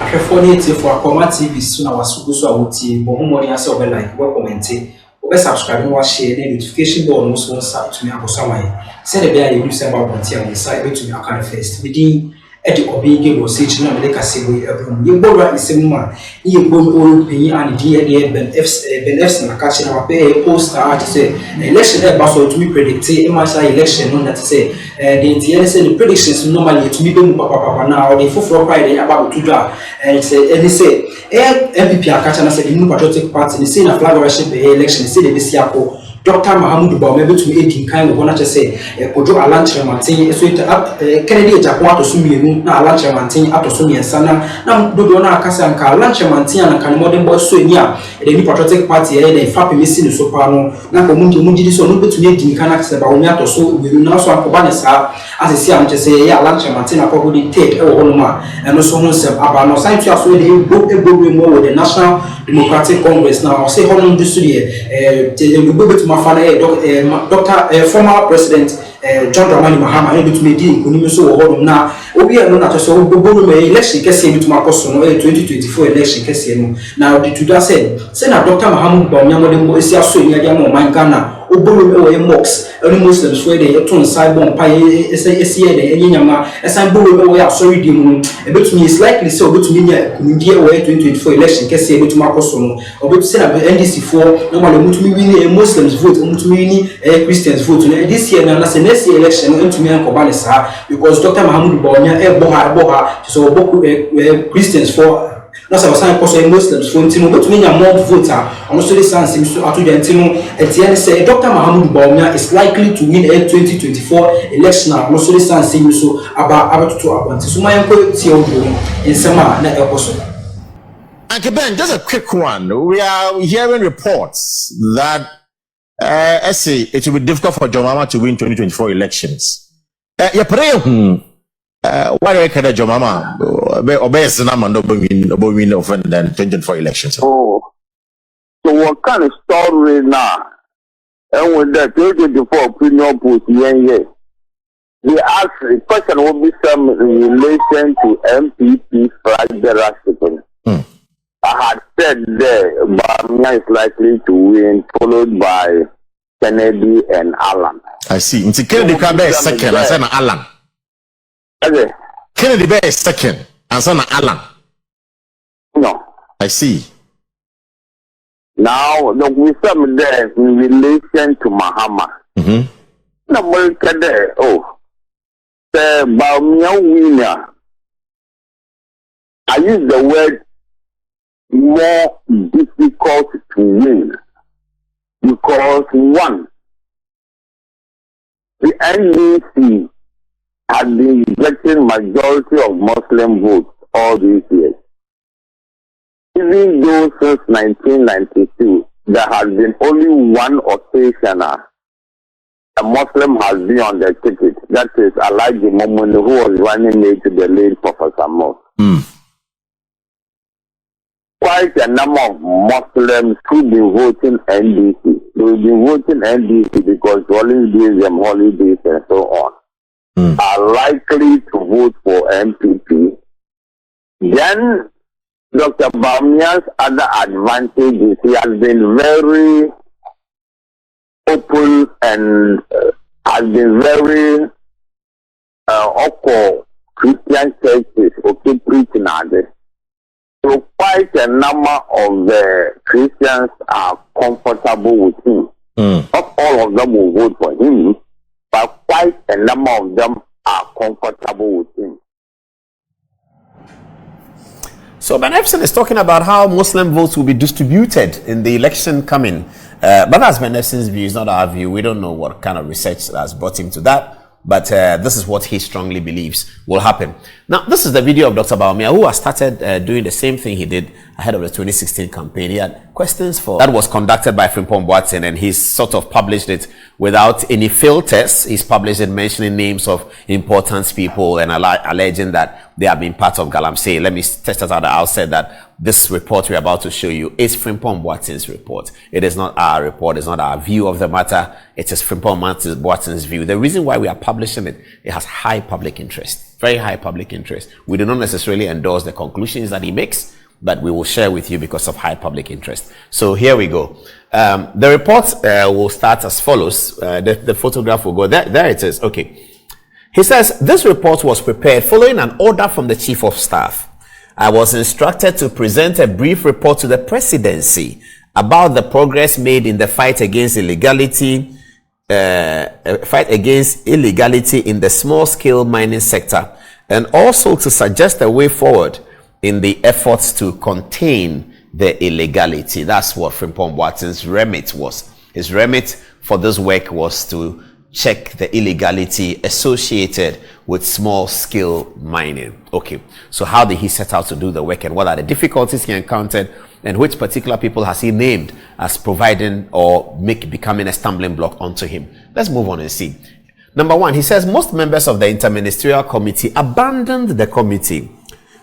ahwefo for Akoma TV so na wasugu so awuti bo humori ase obe like we comment obe subscribe no share the notification bell no so nsa to me akosamaye say the bia you use about bonti am inside betumi akana first within edi obege no say na me ka sebo ebrum ye borwa isem ma ye bom orupi and die ben fs na ka na pay poster art say election e ba so to me predict election no that say the say the predictions normally to me be papa now the foforo pride about to do and say MPP akacha na say the new patriotic party say na flag worship election say the besiako Dr. Mahamudu Bawumia to me 18 kind of one to say Kojo Alan Kyerematen so it Kennedy Agyapong to sumi na Alan Kyerematen ato sumi ensana na dodo na akasa nka Alan Kyerematen na kan modern boy so enia the new patriotic party the FAP mesi no so pa no na ko munji so no betumi 18 kan akasa Bawumia to so we na so akoba ne sa asesi am say ya Alan Kyerematen na ko di take e wo hono ma eno so ho sem aba no sai tu aso the ego mo with the National Democratic Congress now say hono do so the Dr. Former President John Dramani Mahama able to make in so na obi no na to so gbogbo me election kese bi to makoso no 2024 election kese no now the to that say na Dr. Mahamudu Bawumia modern boy esi aso enya dia mo man Ghana obolo e mocks any Muslims for the ton side bomb pa esi the enyama esan bolo e sorry di mu e betumi is likely say obetumi nya kunidi e 2024 election kese e betumi makoso no obetu say na NDC for normally mutumi win Muslims vote mutumi win Christians vote no this year na say next election ntumi ankoba ne sa because Dr. Mahamudu Bawumia e boha so boku Christians for no say was saying Muslims for ntino betumi nya more voter on so the sense so atoja ntino etiane say Dr. Mahamudu Bawumia is likely to win a 2024 election on so the sense so about to abonti so my enko tie obo nsema na ekoso. Uncle Ben, just a quick one. We are hearing reports that I say it will be difficult for John Mahama to win 2024 elections. You pray why do I care that John Mahama obey Sinama no win offend than 2024 elections? Oh, so what kind of story now? And with that 2024 opinion post here, they ask the question will be some in relation to MPP flag bearers. I had said there, Bawumia is likely to win, followed by Kennedy and Alan. I see. It's Kennedy is second, and son Alan. Okay. Kennedy is second, and son Alan. No. I see. Now, look, we some there in relation to Mahama. No, there. Oh, the Bawumia winner. I use the word more difficult to win because one, the NDC has been getting majority of Muslim votes all these years. Even though since 1992 there has been only one occasion a Muslim has been on the ticket, that is Agyapong, who was running mate to the late Professor Mo. Quite a number of Muslims who been voting NDC. They've been voting NDC because Rollins gives them holidays and so on. Are likely to vote for MPP. Then Dr. Bawumia's other advantage is he has been very open and has been very Christian churches preaching at this. So quite a number of the Christians are comfortable with him. Not all of them will vote for him, but quite a number of them are comfortable with him. So Ben Epson is talking about how Muslim votes will be distributed in the election coming. But that's Ben Epson's view, it's not our view. We don't know what kind of research has brought him to that. But this is what he strongly believes will happen. Now, this is the video of Dr. Bawumia, who has started doing the same thing he did ahead of the 2016 campaign. He had questions for that was conducted by Frimpong Boateng, and he's sort of published it without any filters. He's published it mentioning names of important people and alleging that they have been part of Galamsey. Let me test it out. I'll say that this report we're about to show you is Frimpong Boateng's report. It is not our report. It's not our view of the matter. It is Frimpong Boateng's view. The reason why we are publishing it, it has high public interest. Very high public interest. We do not necessarily endorse the conclusions that he makes, but we will share with you because of high public interest. So here we go. The report will start as follows. The photograph will go there it is. Okay. He says, this report was prepared following an order from the Chief of Staff. I was instructed to present a brief report to the presidency about the progress made in the fight against illegality in the small-scale mining sector, and also to suggest a way forward in the efforts to contain the illegality. That's what Frimpong Boaten's remit was. His remit for this work was to check the illegality associated with small-scale mining. Okay, so how did he set out to do the work, and what are the difficulties he encountered, and which particular people has he named as providing or becoming a stumbling block onto him? Let's move on and see. Number one, he says most members of the Interministerial Committee abandoned the committee.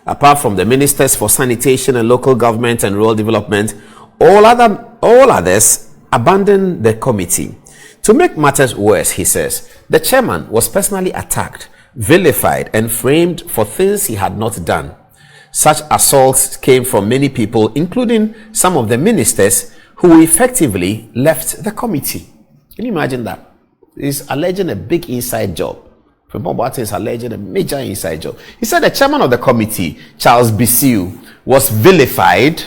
Apart from the Ministers for Sanitation and Local Government and Rural Development, all others abandoned the committee. To make matters worse, he says, the chairman was personally attacked, vilified, and framed for things he had not done. Such assaults came from many people, including some of the ministers who effectively left the committee. Can you imagine that? He's alleging a big inside job. Frimpong Boaten is alleging a major inside job. He said the chairman of the committee, Charles Bisiu, was vilified,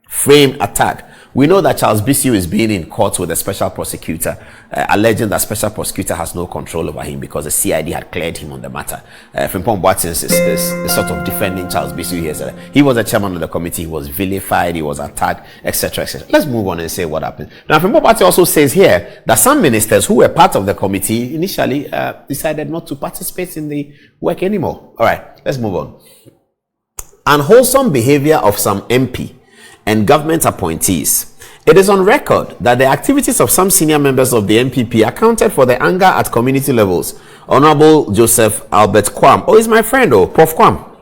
framed, attacked. We know that Charles Bisiu is being in court with a special prosecutor, alleging that special prosecutor has no control over him because the CID had cleared him on the matter. Frimpong Boaten is sort of defending Charles Bisiu here. He was the chairman of the committee, he was vilified, he was attacked, etc., etc. Let's move on and say what happened. Now, Frimpong Boaten also says here that some ministers who were part of the committee initially decided not to participate in the work anymore. All right, let's move on. Unwholesome behavior of some MP and government appointees. It is on record that the activities of some senior members of the NPP accounted for the anger at community levels. Honorable Joseph Albert Kwam, he's my friend, Prof. Kwam.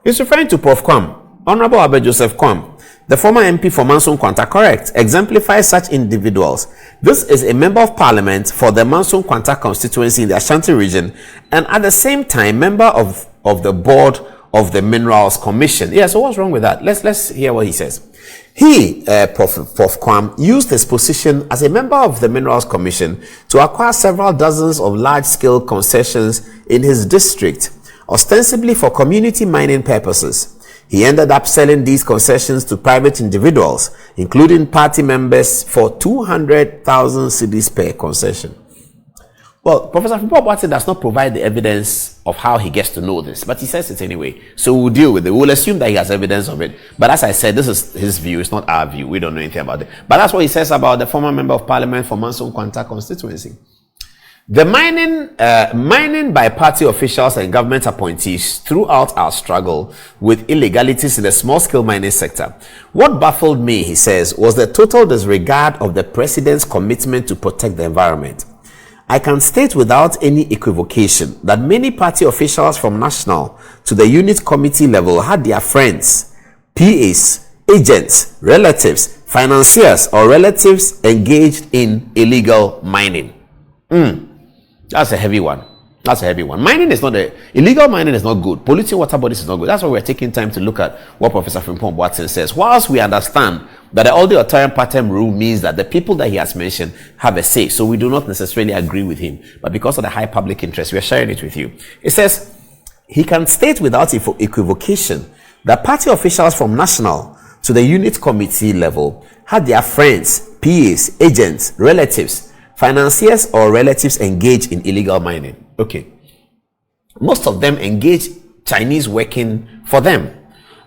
He's referring to Prof. Kwam. Honorable Albert Joseph Kwam, the former MP for Manson Kwanta, correct, exemplifies such individuals. This is a member of parliament for the Manson Kwanta constituency in the Ashanti region, and at the same time, member of the board of the Minerals Commission. Yeah, so what's wrong with that? Let's hear what he says. He, Prof. Kwam, used his position as a member of the Minerals Commission to acquire several dozens of large-scale concessions in his district, ostensibly for community mining purposes. He ended up selling these concessions to private individuals, including party members, for 200,000 cedis per concession. Well, Professor Frimpong Boaten does not provide the evidence of how he gets to know this, but he says it anyway. So we'll deal with it. We'll assume that he has evidence of it. But as I said, this is his view. It's not our view. We don't know anything about it. But that's what he says about the former member of parliament for Manson Kwanta constituency. The mining by party officials and government appointees throughout our struggle with illegalities in the small-scale mining sector. What baffled me, he says, was the total disregard of the president's commitment to protect the environment. I can state without any equivocation that many party officials from national to the unit committee level had their friends, PAs, agents, relatives, financiers, or relatives engaged in illegal mining. That's a heavy one. That's a heavy one. Illegal mining is not good. Polluting water bodies is not good. That's why we're taking time to look at what Professor Frimpong Boaten says. Whilst we understand that the authoritarian pattern rule means that the people that he has mentioned have a say, so we do not necessarily agree with him. But because of the high public interest, we are sharing it with you. It says, he can state without equivocation that party officials from national to the unit committee level had their friends, PAs, agents, relatives, financiers, or relatives engaged in illegal mining. Okay. Most of them engaged Chinese working for them.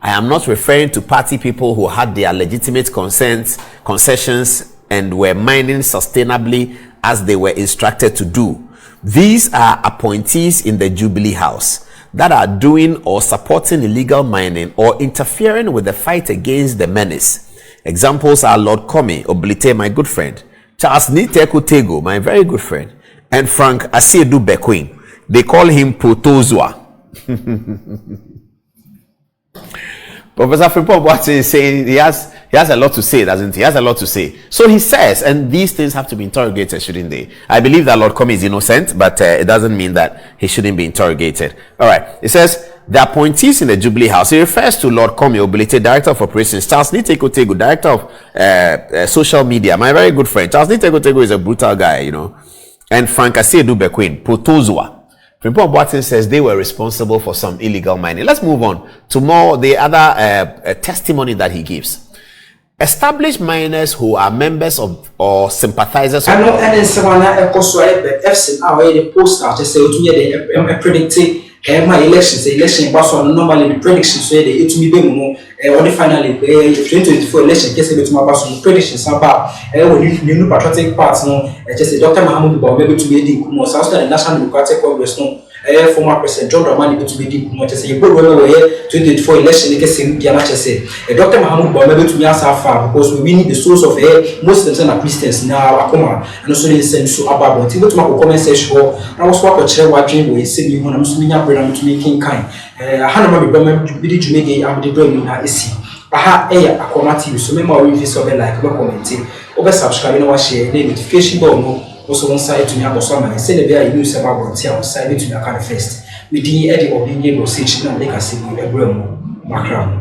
I am not referring to party people who had their legitimate concessions and were mining sustainably as they were instructed to do. These are appointees in the Jubilee House that are doing or supporting illegal mining or interfering with the fight against the menace. Examples are Lord Komi Oblite, my good friend, Charles Niteku Tego, my very good friend, and Frank Asiedu Bekwin. They call him Protozua. Professor Frimpong Boaten is saying he has He has a lot to say, doesn't he? He has a lot to say. So he says, and these things have to be interrogated, shouldn't they? I believe that Lord Comey is innocent, but it doesn't mean that he shouldn't be interrogated. All right. It says, the appointees in the Jubilee House. He refers to Lord Comey Obilite, Director of Operations, Charles Niteko, Director of Social Media. My very good friend. Charles Niteko is a brutal guy, you know. And Frank Asiedu Bequin, Protozua. Frimpong Boateng says they were responsible for some illegal mining. Let's move on to more the other testimony that he gives. Established miners who are members of or sympathizers of... I know any someone FC the poster to say to predict my election was on normally the predictions say it to me on the finally 2024 election case to my personal predictions about new patriotic parts no just Dr. Mahamudu Bawumia to be the South National Democratic Congress no former President John Dramani to be the just say 2024 election case in Ghana say Dr. Mahamudu Bawumia to be as far because we need the source of Muslims and Christians now akoma and also the sense so about but to my comment section I was work on what dream we say you want to making kind Hanama be to make am the brain na esi aha akoma TV so me ma review so be like no comment over subscribe no share the notification bell no also on site to me aboso man say the be you use about on site to me account first we dey edit of being able to see na make us see e brem makram